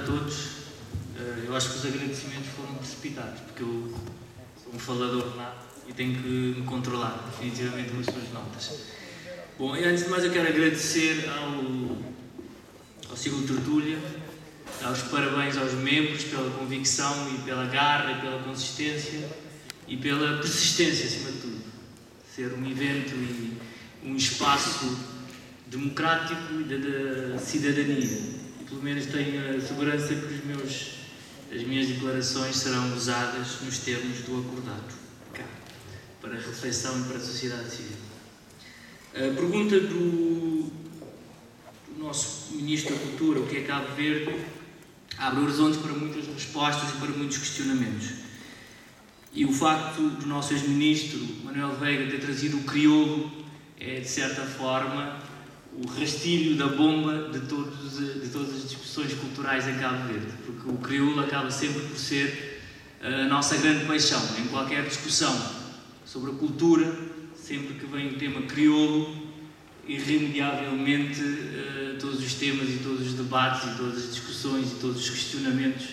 todos. Eu acho que os agradecimentos foram precipitados, porque eu sou um falador nato e tenho que me controlar, definitivamente, com as suas notas. Bom, e antes de mais eu quero agradecer ao Ciclo Tertúlia, dar os parabéns aos membros pela convicção e pela garra e pela consistência e pela persistência, acima de tudo. Ser um evento e um espaço democrático e da cidadania. E pelo menos tenho a segurança que as minhas declarações serão usadas nos termos do acordado, cá, para a reflexão e para a sociedade civil. A pergunta do nosso Ministro da Cultura, o que é Cabo Verde, abre horizontes para muitas respostas e para muitos questionamentos. E o facto do nosso ex-ministro, Manuel Veiga, ter trazido o crioulo é, de certa forma, o rastilho da bomba de todas as discussões culturais em Cabo Verde, porque o crioulo acaba sempre por ser a nossa grande paixão. Em qualquer discussão sobre a cultura, sempre que vem o tema crioulo, irremediavelmente todos os temas e todos os debates e todas as discussões e todos os questionamentos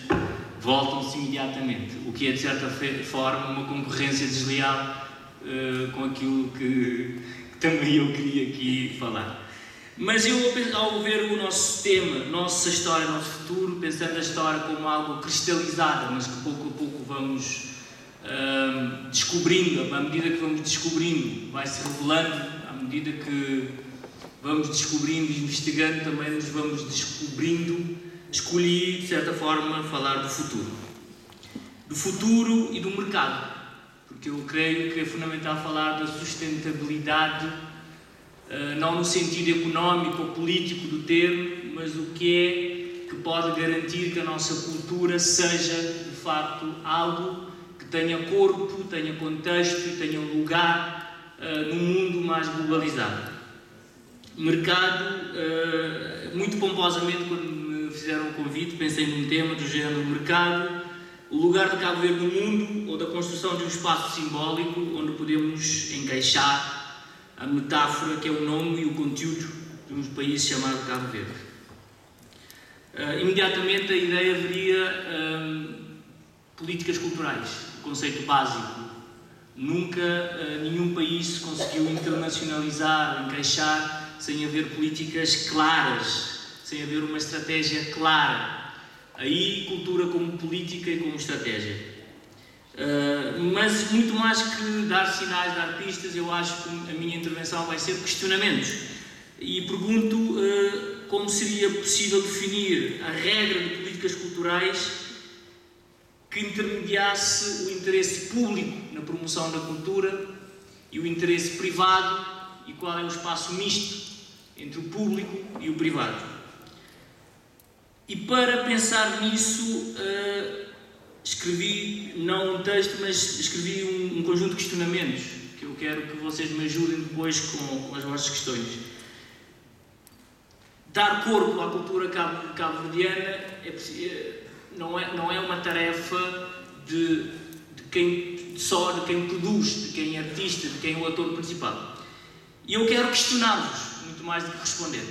voltam-se imediatamente, o que é de certa forma uma concorrência desleal com aquilo que também eu queria aqui falar. Mas eu, ao ver o nosso tema, nossa história, nosso futuro, pensando a história como algo cristalizado, mas que pouco a pouco vamos descobrindo, à medida que vamos descobrindo, vai-se revelando, à medida que vamos descobrindo e investigando, também nos vamos descobrindo, escolhi, de certa forma, falar do futuro. Do futuro e do mercado, porque eu creio que é fundamental falar da sustentabilidade, não no sentido económico ou político do termo, mas o que pode garantir que a nossa cultura seja, de facto, algo que tenha corpo, tenha contexto e tenha lugar num mundo mais globalizado. Mercado, muito pomposamente, quando me fizeram o convite, pensei num tema do género mercado, o lugar de Cabo Verde no mundo ou da construção de um espaço simbólico onde podemos encaixar a metáfora que é o nome e o conteúdo de um país chamado Cabo Verde. Imediatamente a ideia haveria políticas culturais, o conceito básico. Nunca nenhum país se conseguiu internacionalizar, encaixar, sem haver políticas claras, sem haver uma estratégia clara. Aí, cultura como política e como estratégia. Mas muito mais que dar sinais, dar pistas, eu acho que a minha intervenção vai ser questionamentos. E pergunto como seria possível definir a regra de políticas culturais que intermediasse o interesse público na promoção da cultura e o interesse privado, e qual é o espaço misto entre o público e o privado. E para pensar nisso, escrevi, não um texto, mas escrevi um conjunto de questionamentos, que eu quero que vocês me ajudem depois com as vossas questões. Dar corpo à cultura cabo-verdiana não é uma tarefa de quem produz, de quem é artista, de quem é o ator principal. E eu quero questionar-vos, muito mais do que responder.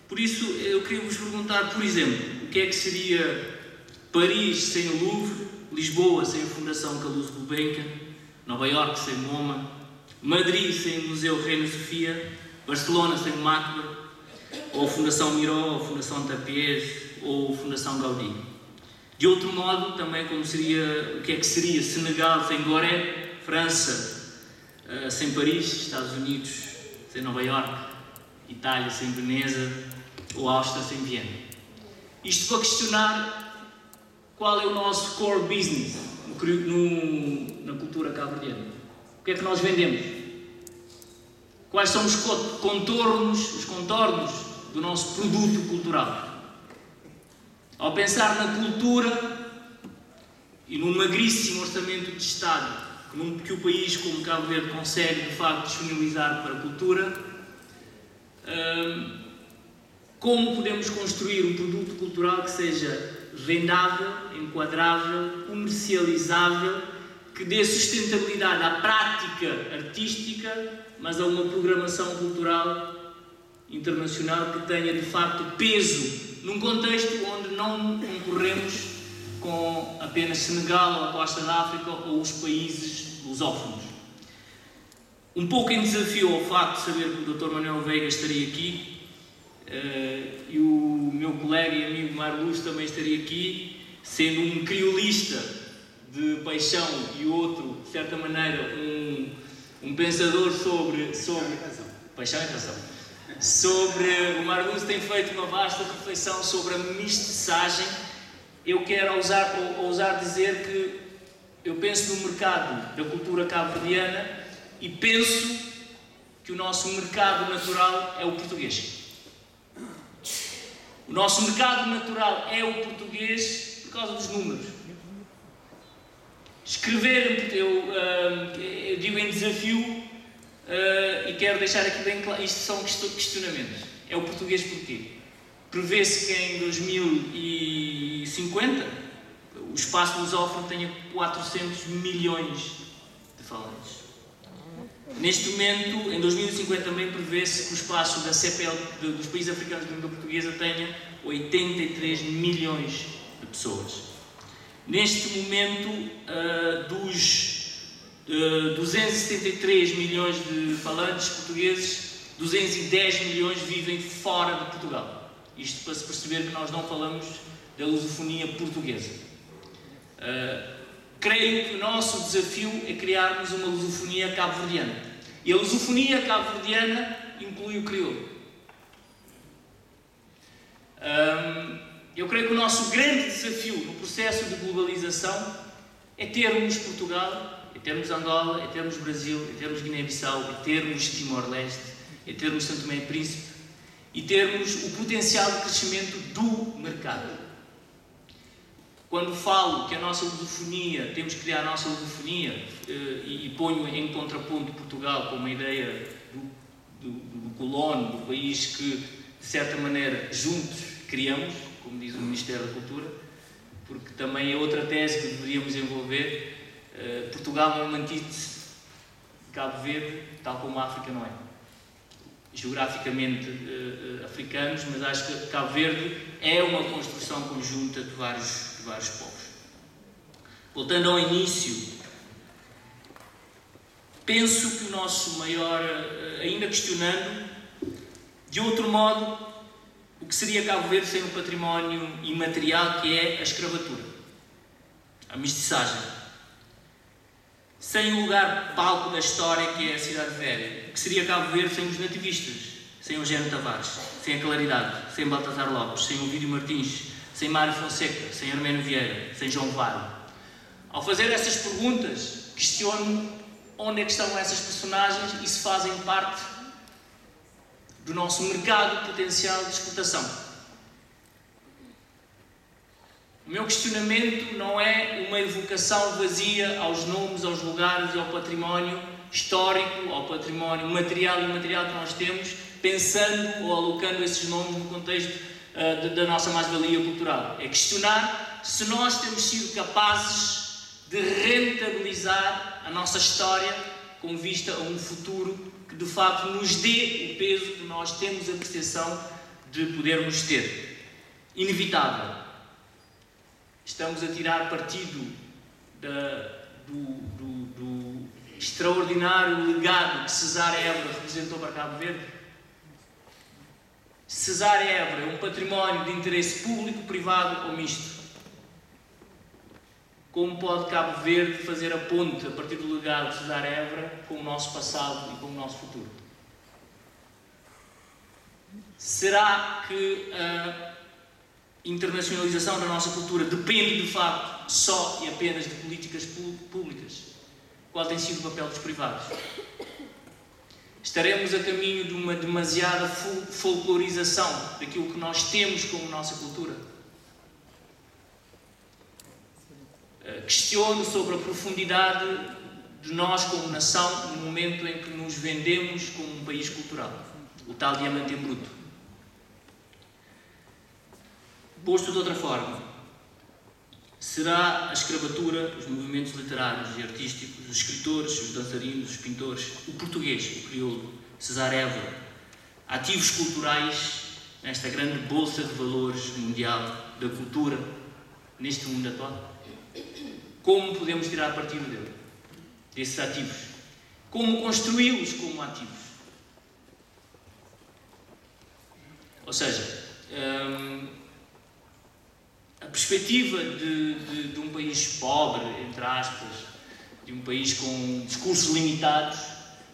Por isso, eu queria vos perguntar, por exemplo, o que é que seria Paris sem o Louvre, Lisboa sem a Fundação Calouste Gulbenkian, Nova Iorque sem MoMA, Madrid sem o Museu Reina Sofia, Barcelona sem o MACBA, ou a Fundação Miró, ou a Fundação Tapies, ou a Fundação Gaudí. De outro modo, também como seria, o que é que seria Senegal sem Gorée, França sem Paris, Estados Unidos sem Nova Iorque, Itália sem Veneza, ou Áustria sem Viena. Isto para questionar qual é o nosso core business na cultura cabo-verdiana. O que é que nós vendemos? Quais são os contornos do nosso produto cultural? Ao pensar na cultura e num magríssimo orçamento de Estado que o país como Cabo Verde consegue de facto disponibilizar para a cultura, como podemos construir um produto cultural que seja vendável, enquadrável, comercializável, que dê sustentabilidade à prática artística, mas a uma programação cultural internacional que tenha de facto peso num contexto onde não concorremos com apenas Senegal ou a Costa da África ou os países lusófonos. Um pouco em desafio ao facto de saber que o Dr. Manuel Veiga estaria aqui e o meu colega e amigo Mário Luz também estaria aqui, sendo um criolista de paixão e outro, de certa maneira, um pensador sobre paixão e razão. O Mário Luz tem feito uma vasta reflexão sobre a mestiçagem. Eu quero ousar dizer que eu penso no mercado da cultura cabo-verdiana e penso que o nosso mercado natural é o português. O nosso mercado natural é o português por causa dos números. Escrever, eu digo em desafio, e quero deixar aqui bem claro, isto são questionamentos. É o português porquê? Prevê-se que em 2050 o espaço lusófono tenha 400 milhões de falantes. Neste momento, em 2050 também prevê-se que o espaço da CPL dos países africanos de língua portuguesa tenha 83 milhões de pessoas. Neste momento, dos 273 milhões de falantes portugueses, 210 milhões vivem fora de Portugal. Isto para se perceber que nós não falamos da lusofonia portuguesa. Creio que o nosso desafio é criarmos uma lusofonia cabo-verdiana. E a lusofonia cabo-verdiana inclui o crioulo. Eu creio que o nosso grande desafio no processo de globalização é termos Portugal, é termos Angola, é termos Brasil, é termos Guiné-Bissau, é termos Timor-Leste, é termos Santo Tomé e Príncipe e termos o potencial de crescimento do mercado. Quando falo que a nossa lusofonia, temos que criar a nossa lusofonia e ponho em contraponto Portugal com uma ideia do colono, do país que, de certa maneira, juntos criamos, como diz o Ministério da Cultura, porque também é outra tese que deveríamos envolver. Portugal é uma antítese de Cabo Verde, tal como a África não é. Geograficamente africanos, mas acho que Cabo Verde é uma construção conjunta de vários povos. Voltando ao início, penso que o nosso maior, ainda questionando, de outro modo, o que seria Cabo Verde sem um património imaterial que é a escravatura, a mestiçagem, sem o lugar palco da história que é a Cidade Velha, o que seria Cabo Verde sem os nativistas, sem Eugênio Tavares, sem a Claridade, sem Baltasar Lopes, sem Ovídio Martins, sem Mário Fonseca, sem Arménio Vieira, sem João Varo. Ao fazer estas perguntas, questiono onde é que estão essas personagens e se fazem parte do nosso mercado potencial de exportação. O meu questionamento não é uma evocação vazia aos nomes, aos lugares e ao património histórico, ao património material e imaterial que nós temos, pensando ou alocando esses nomes no contexto da nossa mais-valia cultural. É questionar se nós temos sido capazes de rentabilizar a nossa história com vista a um futuro que de facto nos dê o peso que nós temos a percepção de podermos ter. Inevitável. Estamos a tirar partido do extraordinário legado que Cesário Évora representou para Cabo Verde. Cesário Évora é um património de interesse público, privado ou misto. Como pode Cabo Verde fazer a ponte a partir do legado de Cesário Évora com o nosso passado e com o nosso futuro? Será que a internacionalização da nossa cultura depende de facto só e apenas de políticas públicas? Qual tem sido o papel dos privados? Estaremos a caminho de uma demasiada folclorização daquilo que nós temos como nossa cultura? Questiono sobre a profundidade de nós como nação no momento em que nos vendemos como um país cultural, o tal diamante em bruto. Posto de outra forma, será a escravatura, os movimentos literários e artísticos, os escritores, os dançarinos, os pintores, o português, o crioulo, Cesário Évora, ativos culturais nesta grande bolsa de valores mundial da cultura, neste mundo atual? Como podemos tirar partido dele, desses ativos? Como construí-los como ativos? Ou seja, a perspectiva de um país pobre, entre aspas, de um país com discursos limitados,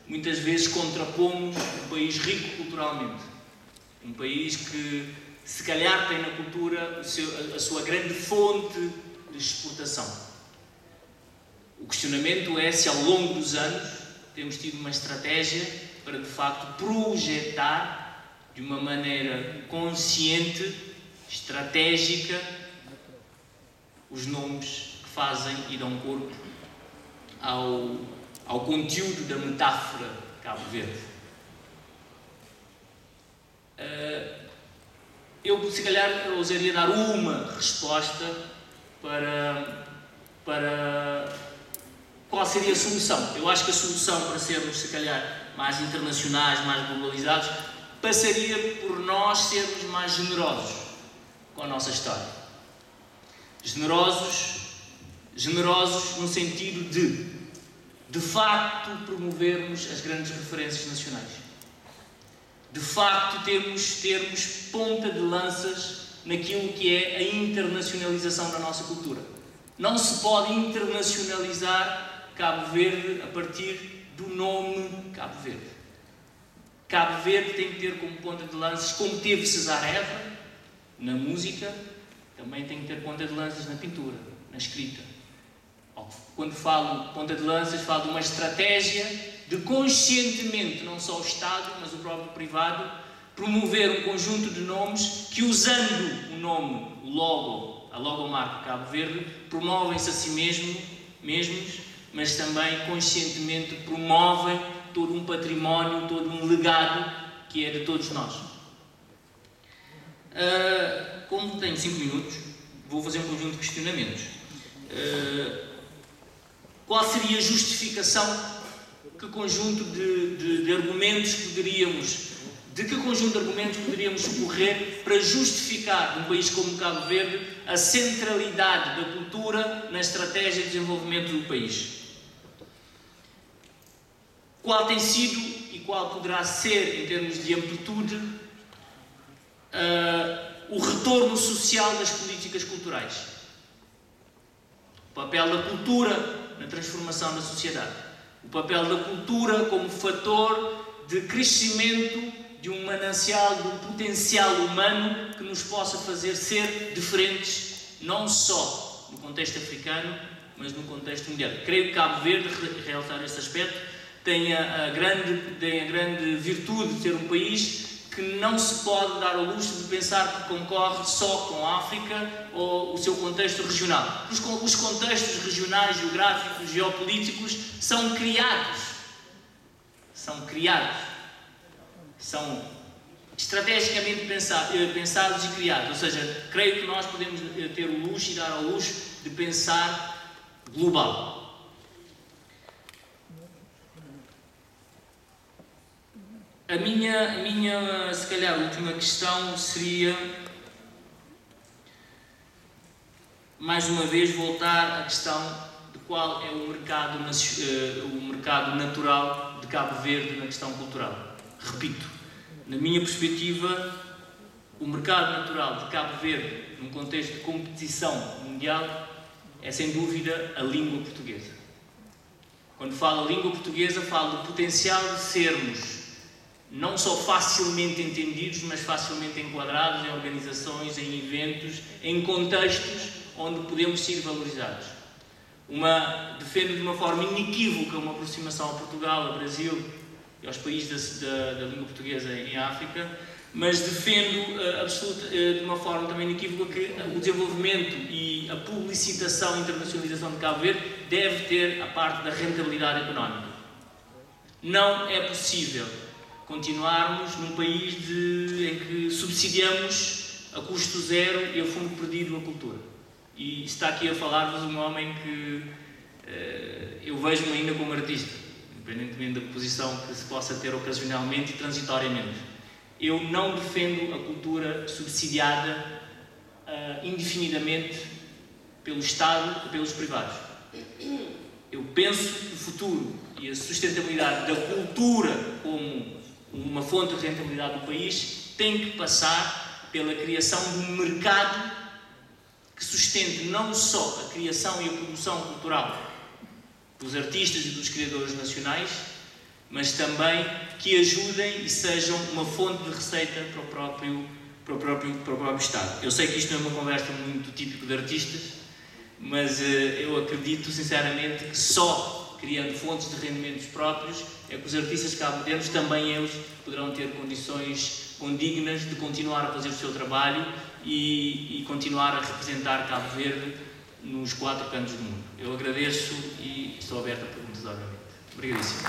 muitas vezes contrapomos um país rico culturalmente. Um país que, se calhar, tem na cultura a sua grande fonte de exportação. O questionamento é se, ao longo dos anos, temos tido uma estratégia para, de facto, projetar de uma maneira consciente, estratégica, os nomes que fazem e dão corpo ao conteúdo da metáfora Cabo Verde. Eu, se calhar, ousaria dar uma resposta para qual seria a solução. Eu acho que a solução para sermos, se calhar, mais internacionais, mais globalizados, passaria por nós sermos mais generosos com a nossa história. Generosos no sentido de facto, promovermos as grandes referências nacionais. De facto, termos ponta de lanças naquilo que é a internacionalização da nossa cultura. Não se pode internacionalizar Cabo Verde a partir do nome Cabo Verde. Cabo Verde tem que ter como ponta de lanças, como teve Cesar Évora, na música, também tem que ter ponta de lanças na pintura, na escrita. Quando falo ponta de lanças, falo de uma estratégia de conscientemente, não só o Estado, mas o próprio privado, promover um conjunto de nomes que, usando o nome, o logo, a logomarca Cabo Verde, promovem-se a si mesmos, mas também conscientemente promovem todo um património, todo um legado que é de todos nós. Como tenho 5 minutos, vou fazer um conjunto de questionamentos. Qual seria a justificação? Que conjunto de argumentos poderíamos, de que conjunto de argumentos poderíamos recorrer para justificar, num país como Cabo Verde, a centralidade da cultura na estratégia de desenvolvimento do país? Qual tem sido e qual poderá ser, em termos de amplitude, o retorno social das políticas culturais? O papel da cultura na transformação da sociedade. O papel da cultura como fator de crescimento de um manancial, de um potencial humano que nos possa fazer ser diferentes, não só no contexto africano, mas no contexto mundial. Creio que Cabo Verde, realçar este aspecto, tem a grande virtude de ser um país que não se pode dar ao luxo de pensar que concorre só com a África ou o seu contexto regional. Os contextos regionais, geográficos, geopolíticos são criados. São estrategicamente pensados e criados. Ou seja, creio que nós podemos ter o luxo e dar ao luxo de pensar global. A minha, se calhar, última questão seria, mais uma vez, voltar à questão de qual é o mercado natural de Cabo Verde na questão cultural. Repito, na minha perspectiva, o mercado natural de Cabo Verde, num contexto de competição mundial, é sem dúvida a língua portuguesa. Quando falo língua portuguesa, falo do potencial de sermos não só facilmente entendidos, mas facilmente enquadrados em organizações, em eventos, em contextos onde podemos ser valorizados. Defendo de uma forma inequívoca uma aproximação a Portugal, a Brasil e aos países da língua portuguesa em África, mas defendo de uma forma também inequívoca que o desenvolvimento e a publicitação e internacionalização de Cabo Verde deve ter a parte da rentabilidade económica. Não é possível continuarmos num país em que subsidiamos a custo zero e a fundo perdido a cultura. E está aqui a falar-vos um homem que eu vejo-me ainda como artista, independentemente da posição que se possa ter ocasionalmente e transitoriamente. eu não defendo a cultura subsidiada indefinidamente pelo Estado e pelos privados. Eu penso que o futuro e a sustentabilidade da cultura como uma fonte de rentabilidade do país tem que passar pela criação de um mercado que sustente não só a criação e a produção cultural dos artistas e dos criadores nacionais, mas também que ajudem e sejam uma fonte de receita para o próprio Estado. Eu sei que isto não é uma conversa muito típica de artistas, mas eu acredito sinceramente que só criando fontes de rendimentos próprios é que os artistas cabo-verdianos, também eles, poderão ter condições condignas de continuar a fazer o seu trabalho e continuar a representar Cabo Verde nos 4 cantos do mundo. Eu agradeço e estou aberto a perguntas, obviamente. Obrigadíssimo.